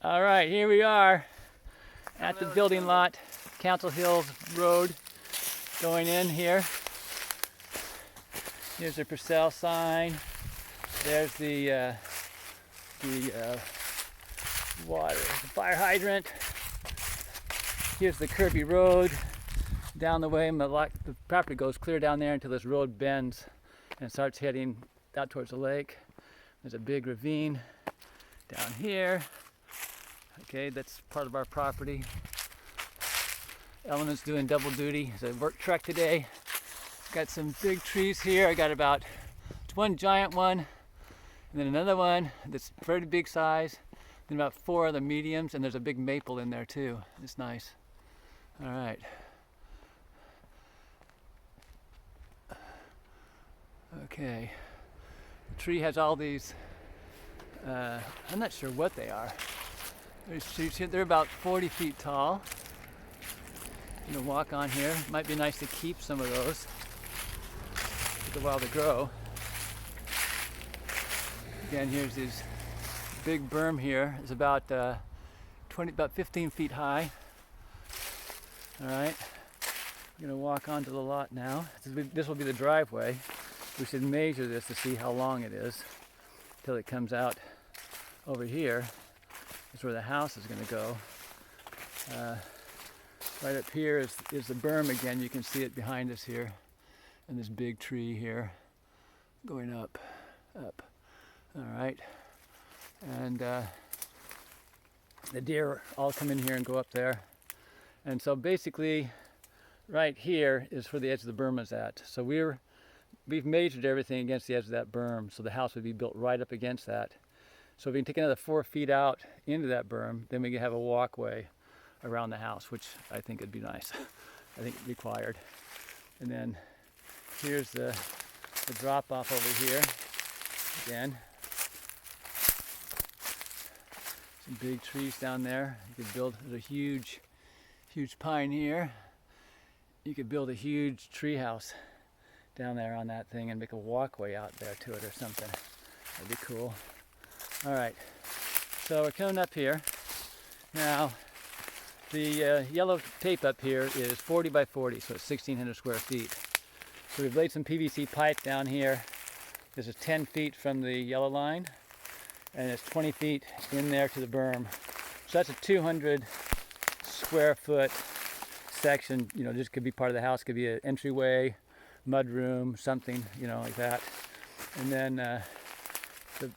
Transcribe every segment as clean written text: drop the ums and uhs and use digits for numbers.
All right, here we are at the building lot, Council Hills Road, going in here. Here's the Purcell sign. There's the water, the fire hydrant. Here's the Kirby Road down the way. The property goes clear down there until this road bends and starts heading out towards the lake. There's a big ravine down here. Okay, that's part of our property. Element's doing double duty. It's a work truck today. Got some big trees here. I got about one giant one, and then another one that's pretty big size, then about 4 other mediums, and there's a big maple in there too. It's nice. All right. Okay. The tree has all these, I'm not sure what they are. They're about 40 feet tall. I'm gonna walk on here. Might be nice to keep some of those. Take a while to grow. Again, here's this big berm here. It's about about 15 feet high. All right. I'm gonna walk onto the lot now. This will be the driveway. We should measure this to see how long it is until it comes out over here. That's where the house is going to go. Right up here is the berm again. You can see it behind us here, and this big tree here going up. All right, and the deer all come in here and go up there. And so basically, right here is where the edge of the berm is at. So we've measured everything against the edge of that berm, so the house would be built right up against that. So if we can take another 4 feet out into that berm, then we can have a walkway around the house, which I think would be nice. I think required. And then here's the drop off over here. Again, some big trees down there. You could build, there's a huge pine here. You could build a huge tree house down there on that thing and make a walkway out there to it or something. That'd be cool. All right, so we're coming up here. Now, the yellow tape up here is 40 by 40, so it's 1,600 square feet. So we've laid some PVC pipe down here. This is 10 feet from the yellow line, and it's 20 feet in there to the berm. So that's a 200 square foot section. You know, this could be part of the house, could be an entryway, mud room, something, you know, like that. And then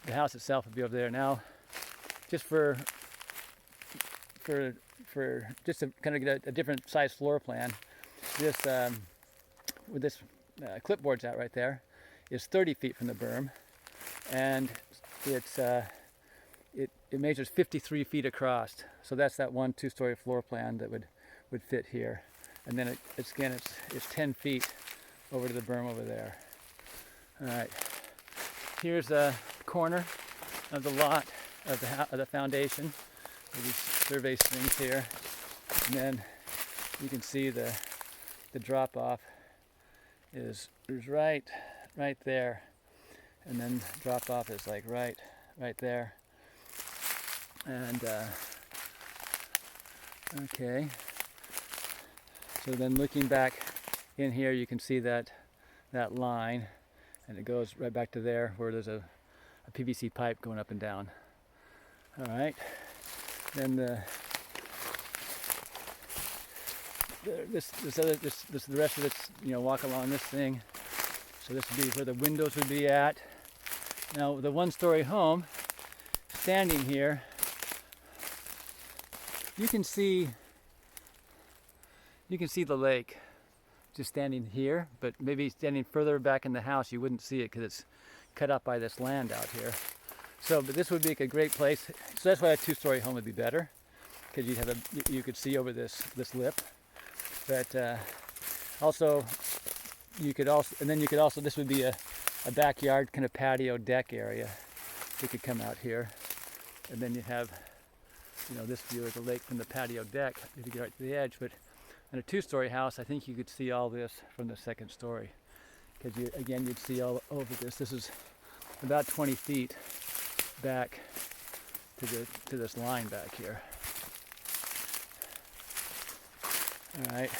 the house itself would be over there. Now, just for just to kind of get a different size floor plan, this with this clipboard's out right there is 30 feet from the berm, and it's it measures 53 feet across. So that's that 2-story floor plan that would fit here. And then it's 10 feet over to the berm over there. All right. Here's a corner of the lot of the foundation. These survey strings here, and then you can see the drop off is right there, and then drop off is like right there. And okay. So then looking back in here, you can see that line, and it goes right back to there where there's a PVC pipe going up and down. All right. Then the rest of it's, you know, walk along this thing. So this would be where the windows would be at. Now the 1-story home, standing here, you can see the lake just standing here, but maybe standing further back in the house you wouldn't see it because it's cut up by this land out here. So, but this would be a great place. So that's why a 2-story home would be better, because you could see over this lip. But also, this would be a backyard kind of patio deck area. You could come out here, and then you have, you know, this view of the lake from the patio deck if you get right to the edge. But in a 2-story house, I think you could see all this from the 2nd story, because you'd see all over this. This is about 20 feet back to this line back here. All right.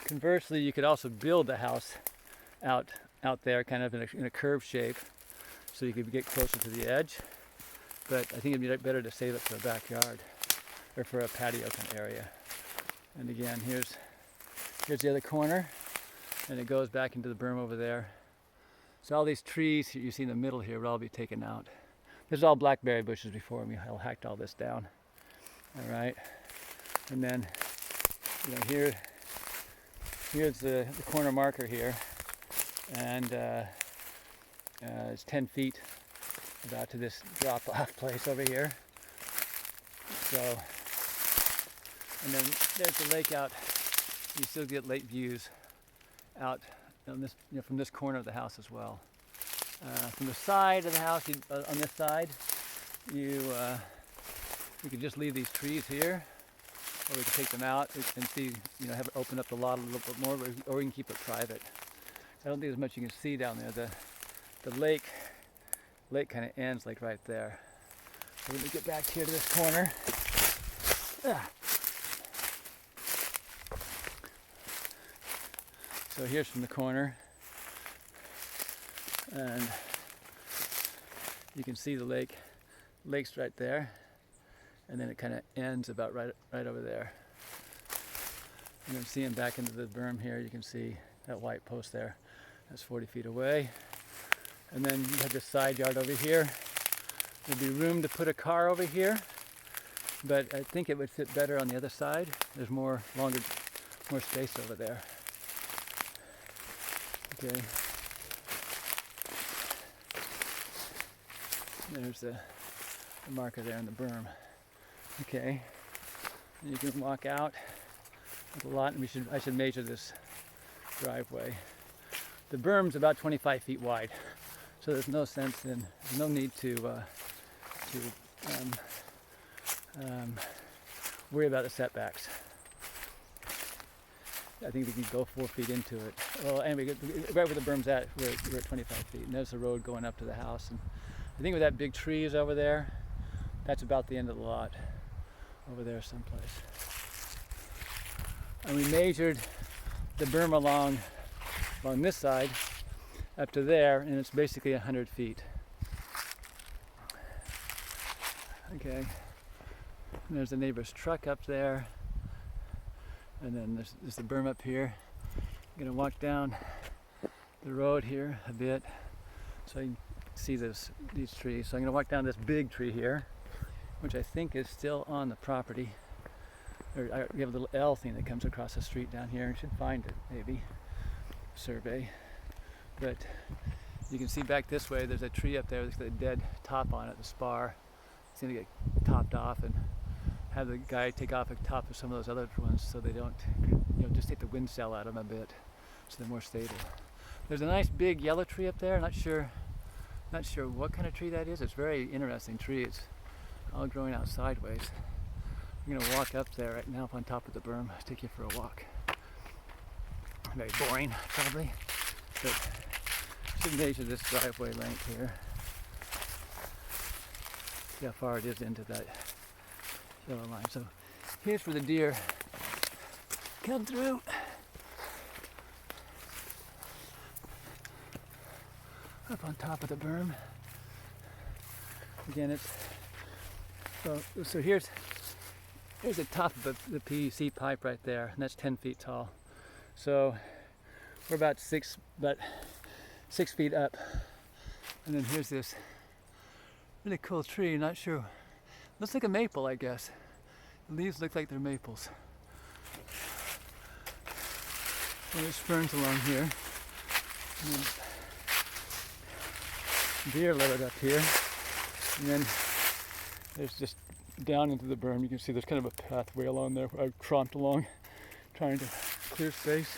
Conversely, you could also build the house out there, kind of in a curved shape, so you could get closer to the edge. But I think it'd be better to save it for a backyard or for a patio kind of area. And again, here's the other corner, and it goes back into the berm over there. So all these trees you see in the middle here would all be taken out. This is all blackberry bushes before me. I hacked all this down. All right, and then here's the corner marker here, and it's 10 feet about to this drop-off place over here. So, and then there's the lake out. You still get lake views out on this, from this corner of the house as well. From the side of the house, on this side, you could just leave these trees here, or we could take them out and see, have it open up the lot a little bit more, or we can keep it private. I don't think there's much you can see down there. The lake kind of ends like right there. So let me get back here to this corner. So here's from the corner, and you can see the lake. Lake's right there, and then it kind of ends about right over there. And then seeing back into the berm here, you can see that white post there. That's 40 feet away. And then you have this side yard over here. There'd be room to put a car over here, but I think it would fit better on the other side. There's more space over there. Okay. There's the marker there in the berm. Okay. And you can walk out with a lot, and I should measure this driveway. The berm's about 25 feet wide, so there's no need to worry about the setbacks. I think we can go 4 feet into it. Well, anyway, right where the berm's at, we're at 25 feet, and there's the road going up to the house. And I think where that big tree is over there, that's about the end of the lot, over there someplace. And we measured the berm along this side up to there, and it's basically 100 feet. Okay, and there's the neighbor's truck up there, and then there's the berm up here. I'm gonna walk down the road here a bit so you can see these trees. So I'm gonna walk down this big tree here, which I think is still on the property. We have a little L thing that comes across the street down here. You should find it, maybe. Survey. But you can see back this way, there's a tree up there that's got a dead top on it, the spar. It's gonna get topped off, and have the guy take off the top of some of those other ones so they don't, just take the wind cell out of them a bit, so they're more stable. There's a nice big yellow tree up there. Not sure what kind of tree that is. It's a very interesting tree. It's all growing out sideways. I'm gonna walk up there right now up on top of the berm. I'll take you for a walk. Very boring, probably, but I should measure this driveway length here. See how far it is into that yellow line. So here's where the deer come through. Up on top of the berm. Again, it's so here's the top of the PVC pipe right there, and that's 10 feet tall. So we're about 6 feet up, and then here's this really cool tree. Not sure. Looks like a maple, I guess. The leaves look like they're maples. And there's ferns along here. And deer live up here. And then there's just down into the berm. You can see there's kind of a pathway along there. I've tromped along, trying to clear space.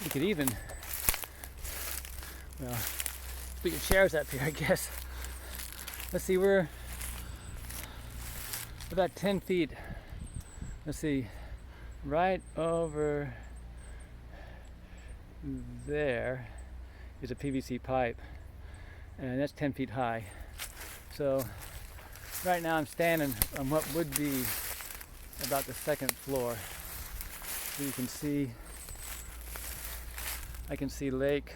You could even, put your chairs up here, I guess. Let's see, we're about 10 feet. Let's see, right over there is a PVC pipe, and that's 10 feet high. So right now I'm standing on what would be about the second floor. So you can see, I can see lake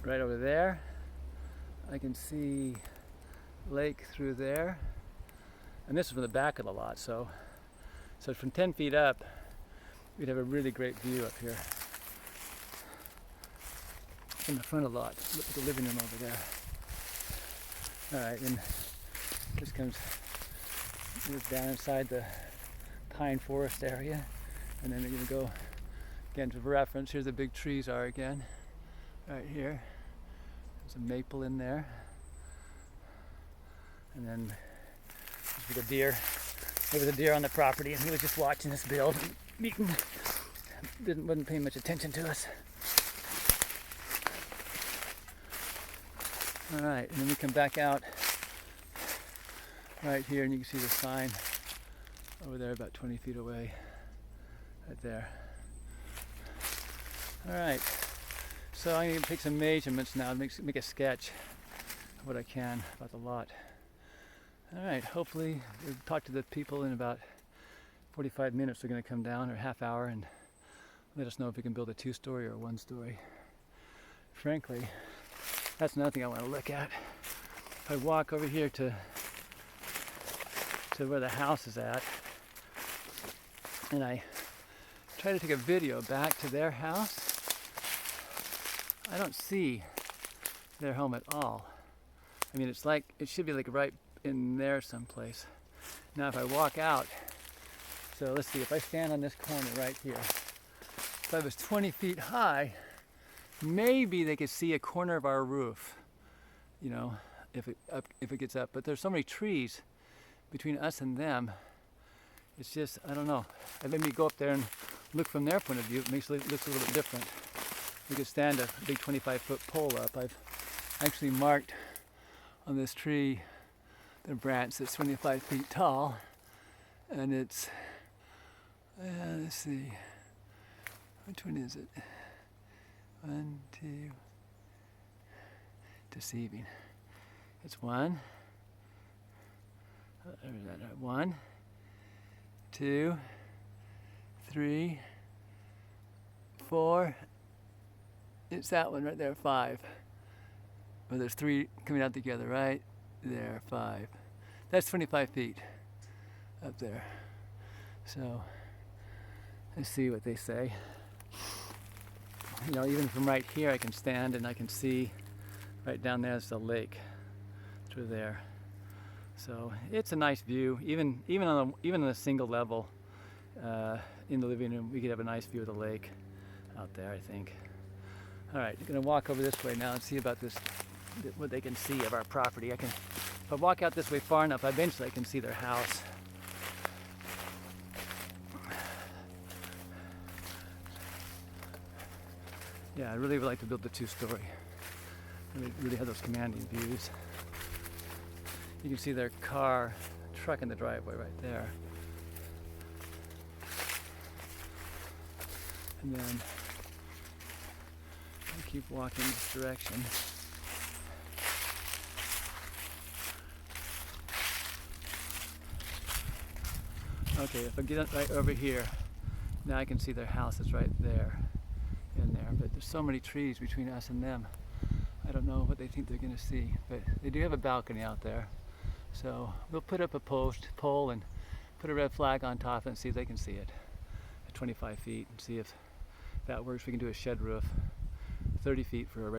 right over there. I can see lake through there. And this is from the back of the lot, so from 10 feet up, we'd have a really great view up here. From the front of the lot, look at the living room over there. All right, and this comes down inside the pine forest area, and then we're gonna go again for reference. Here's the big trees are again, right here. There's a maple in there, and then there's a deer. There was a deer on the property, and he was just watching us build. Wasn't paying much attention to us. All right, and then we come back out right here, and you can see the sign over there about 20 feet away, right there. All right, so I'm going to take some measurements now and make a sketch of what I can about the lot. All right, hopefully we'll talk to the people in about 45 minutes. They're going to come down, or a half hour, and let us know if we can build a 2-story or a 1-story. Frankly, that's another thing I want to look at. If I walk over here to where the house is at, and I try to take a video back to their house, I don't see their home at all. I mean, it's like, it should be like right in there someplace. Now if I walk out, so let's see, if I stand on this corner right here, if I was 20 feet high, maybe they could see a corner of our roof, you know, if it gets up. But there's so many trees between us and them, it's just, I don't know. And maybe go up there and look from their point of view. It makes it look a little bit different. We could stand a big 25-foot pole up. I've actually marked on this tree the branch that's 25 feet tall, and it's, let's see, which one is it? 1, 2, deceiving. It's 1, 1, 2, 3, 4. It's that one right there, 5. Well, there's 3 coming out together, right there, 5. That's 25 feet up there. So let's see what they say. You know, even from right here, I can stand and I can see right down there is the lake through there. So it's a nice view. Even on a single level in the living room, we could have a nice view of the lake out there, I think. All right, I'm gonna walk over this way now and see about this, what they can see of our property. If I walk out this way far enough, eventually I can see their house. Yeah, I really would like to build the 2-story. Really have those commanding views. You can see their truck in the driveway right there. And then I keep walking this direction. Okay, if I get up right over here, now I can see their house is right there, in there. But there's so many trees between us and them. I don't know what they think they're going to see, but they do have a balcony out there. So we'll put up a pole and put a red flag on top and see if they can see it at 25 feet and see if that works. We can do a shed roof, 30 feet for a